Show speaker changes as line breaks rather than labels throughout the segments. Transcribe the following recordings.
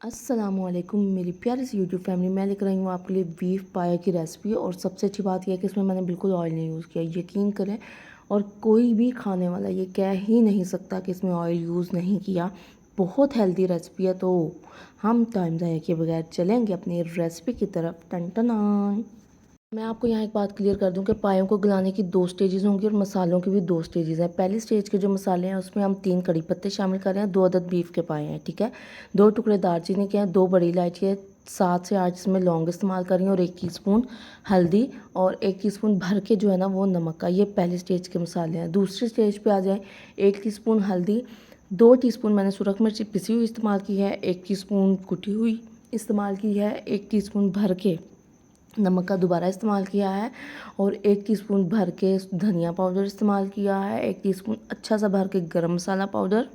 अस्सलामुअलैकुम मेरी प्यारी सी यूट्यूब फैमिली। मैं लेकर आई हूँ आपके लिए बीफ पाया की रेसिपी। और सबसे अच्छी बात यह है कि इसमें मैंने बिल्कुल ऑयल नहीं यूज़ किया, यकीन करें। और कोई भी खाने वाला ये कह ही नहीं सकता कि इसमें ऑयल यूज़ नहीं किया। बहुत हेल्दी रेसिपी है। तो हम टाइम ज़ाया किए बगैर चलेंगे अपनी रेसिपी की तरफ। टन टन। मैं आपको यहाँ एक बात क्लियर कर दूं कि पायों को गलाने की 2 स्टेजेस होंगी और मसालों की भी 2 स्टेजेस हैं। पहली स्टेज के जो मसाले हैं उसमें हम 3 कड़ी पत्ते शामिल कर रहे हैं, 2 अदद बीफ के पाए हैं, ठीक है। 2 टुकड़े दालचीनी के हैं, 2 बड़ी इलायची है, 7 से 8 इसमें लौंग इस्तेमाल कर रही हैं और 1 टीस्पून हल्दी और 1 टीस्पून भर के जो है ना वो नमक का। ये पहली स्टेज के मसाले हैं। दूसरी स्टेज पे आ जाए, 1 टीस्पून हल्दी, 2 टीस्पून मैंने सुरख मिर्ची पिसी हुई इस्तेमाल की है, 1 टीस्पून कुटी हुई इस्तेमाल की है, 1 टीस्पून भर के नमक का दोबारा इस्तेमाल किया है और 1 टीस्पून भर के धनिया पाउडर इस्तेमाल किया है, 1 टीस्पून अच्छा सा भर के गरम मसाला पाउडर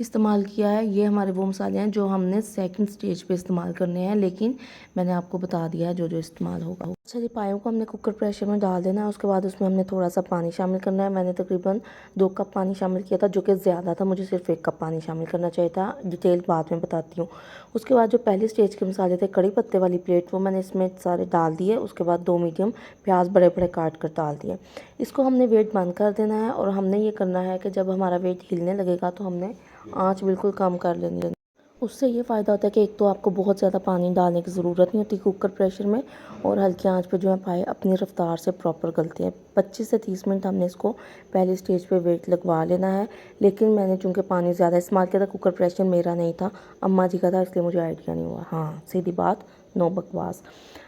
इस्तेमाल किया है। ये हमारे वो मसाले हैं जो हमने सेकंड स्टेज पे इस्तेमाल करने हैं, लेकिन मैंने आपको बता दिया है जो जो इस्तेमाल होगा। अच्छा जी, पायों को हमने कुकर प्रेशर में डाल देना है। उसके बाद उसमें हमने थोड़ा सा पानी शामिल करना है। मैंने तकरीबन 2 कप पानी शामिल किया था, जो कि ज़्यादा था, मुझे सिर्फ 1 कप पानी शामिल करना चाहिए था। डिटेल बाद में बताती हूँ। उसके बाद जो पहली स्टेज के मसाले थे, कड़ी पत्ते वाली प्लेट, वो मैंने इसमें सारे डाल दिए। उसके बाद 2 मीडियम प्याज बड़े बड़े काट कर डाल दिए। इसको हमने वेट बंद कर देना है और हमने ये करना है कि जब हमारा वेट हिलने लगेगा तो हमने आँच बिल्कुल कम कर लेनी है। उससे ये फ़ायदा होता है कि एक तो आपको बहुत ज़्यादा पानी डालने की ज़रूरत नहीं होती कुकर प्रेशर में, और हल्की आंच पे जो है पाए अपनी रफ्तार से प्रॉपर गलते हैं। 25 से 30 मिनट हमने इसको पहली स्टेज पे वेट लगवा लेना है। लेकिन मैंने चूँकि पानी ज़्यादा इस्तेमाल किया था, कुकर प्रेशर मेरा नहीं था, अम्मा जी का था, इसलिए मुझे आइडिया नहीं हुआ। हाँ, सीधी बात, नो बकवास।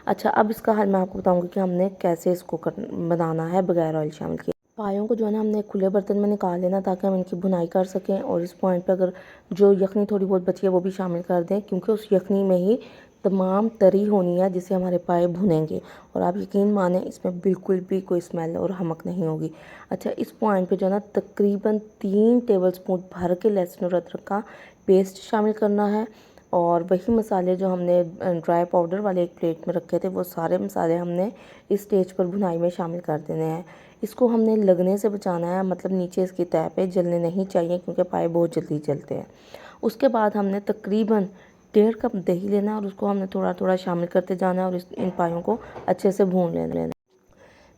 अच्छा, अब इसका हल मैं आपको बताऊँगी कि हमने कैसे इसको बनाना है बगैर ऑयल शामिल किए। पायों को जो है ना हमने खुले बर्तन में निकाल लेना ताकि हम इनकी भुनाई कर सकें। और इस पॉइंट पे अगर जो यखनी थोड़ी बहुत बची है वो भी शामिल कर दें, क्योंकि उस यखनी में ही तमाम तरी होनी है जिससे हमारे पाए भुनेंगे। और आप यकीन माने इसमें बिल्कुल भी कोई स्मेल और हमक नहीं होगी। अच्छा, इस पॉइंट पे जो है ना तकरीबन 3 टेबलस्पून भर के लहसुन और अदरक का पेस्ट शामिल करना है। और वही मसाले जो हमने ड्राई पाउडर वाले एक प्लेट में रखे थे, वो सारे मसाले हमने इस स्टेज पर भुनाई में शामिल कर देने हैं। इसको हमने लगने से बचाना है, मतलब नीचे इसकी तह पे जलने नहीं चाहिए, क्योंकि पाए बहुत जल्दी जलते हैं। उसके बाद हमने तकरीबन 1.5 कप दही लेना है और उसको हमने थोड़ा थोड़ा शामिल करते जाना है और इन पायों को अच्छे से भून लेना।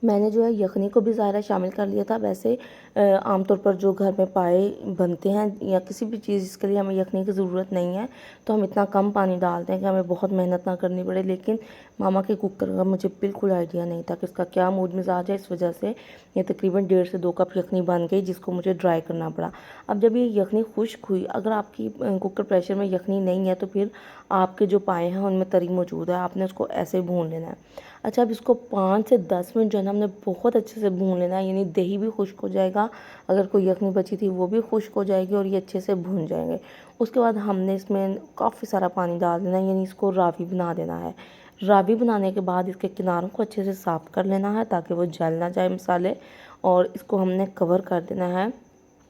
मैंने जो है यखनी को भी ज़ायरा शामिल कर लिया था। वैसे आमतौर पर जो घर में पाए बनते हैं या किसी भी चीज़ जिसके लिए हमें यखनी की ज़रूरत नहीं है, तो हम इतना कम पानी डालते हैं कि हमें बहुत मेहनत ना करनी पड़े। लेकिन मामा के कुकर का मुझे बिल्कुल आइडिया नहीं था कि इसका क्या मूड मिजाज है, इस वजह से ये तकरीबन 1.5 से 2 कप यखनी बन गई, जिसको मुझे ड्राई करना पड़ा। अब जब ये यखनी खुश्क हुई, अगर आपकी कुकर प्रेशर में यखनी नहीं है तो फिर आपके जो पाए हैं उनमें तरी मौजूद है, आपने उसको ऐसे ही भून लेना है। अच्छा, अब इसको 5 से 10 मिनट जो है ना हमने बहुत अच्छे से भून लेना है, यानी दही भी खुश्क हो जाएगा, अगर कोई यखनी बची थी वो भी खुश्क हो जाएगी और ये अच्छे से भून जाएंगे। उसके बाद हमने इसमें काफ़ी सारा पानी डाल देना है, यानी इसको रावी बना देना है। रावी बनाने के बाद इसके किनारों को अच्छे से साफ़ कर लेना है ताकि वो जल ना जाए मसाले, और इसको हमने कवर कर देना है।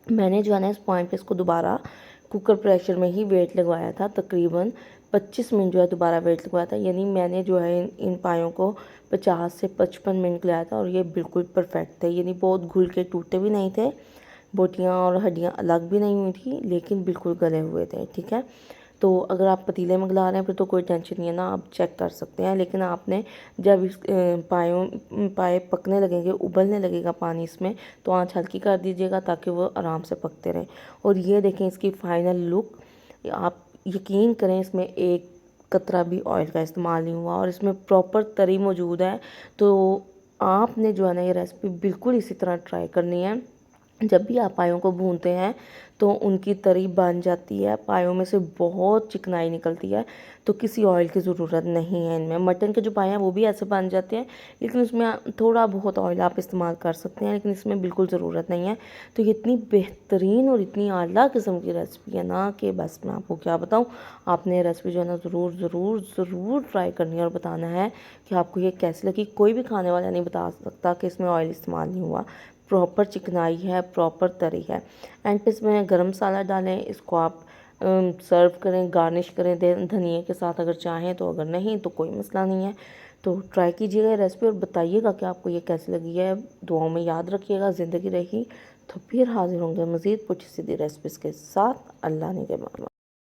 मैंने जो है ना इस पॉइंट पे इसको दोबारा कुकर प्रेशर में ही वेट लगवाया था, तकरीबन 25 मिनट जो है दोबारा वेट लगवाया था। यानी मैंने जो है इन पायों को 50 से 55 मिनट लगाया था और ये बिल्कुल परफेक्ट थे। यानी बहुत घुल के टूटे भी नहीं थे, बोटियाँ और हड्डियाँ अलग भी नहीं हुई थी, लेकिन बिल्कुल गले हुए थे, ठीक है। तो अगर आप पतीले में गला रहे हैं फिर तो कोई टेंशन नहीं है ना, आप चेक कर सकते हैं। लेकिन आपने जब इस पाए पकने लगेंगे, उबलने लगेगा पानी इसमें, तो आँच हल्की कर दीजिएगा ताकि वो आराम से पकते रहें। और ये देखें इसकी फ़ाइनल लुक। आप यकीन करें इसमें एक कतरा भी ऑयल का इस्तेमाल नहीं हुआ और इसमें प्रॉपर तरी मौजूद है। तो आपने जो है ना ये रेसिपी बिल्कुल इसी तरह ट्राई करनी है। जब भी आप पायों को भूनते हैं तो उनकी तरी बन जाती है, पायों में से बहुत चिकनाई निकलती है, तो किसी ऑयल की ज़रूरत नहीं है इनमें। मटन के जो पाए हैं वो भी ऐसे बन जाते हैं, लेकिन उसमें थोड़ा बहुत ऑयल आप इस्तेमाल कर सकते हैं, लेकिन इसमें बिल्कुल ज़रूरत नहीं है। तो ये इतनी बेहतरीन और इतनी आला किस्म की रेसिपी है ना कि बस मैं आपको क्या बताऊँ। आपने रेसिपी जो है ना ज़रूर ज़रूर ज़रूर ट्राई करनी है और बताना है कि आपको ये कैसी लगी। कोई भी खाने वाला नहीं बता सकता कि इसमें ऑयल इस्तेमाल नहीं हुआ, प्रॉपर चिकनाई है, प्रॉपर तरी है। एंड पे इसमें गरम मसाला डालें, इसको आप सर्व करें, गार्निश करें धनिए के साथ अगर चाहें तो, अगर नहीं तो कोई मसला नहीं है। तो ट्राई कीजिएगा रेसिपी और बताइएगा कि आपको ये कैसी लगी है। दुआओं में याद रखिएगा। ज़िंदगी रही तो फिर हाजिर होंगे मज़ीद कुछ सीधी रेसिपीज़ के साथ। अल्लाह ने के मामा।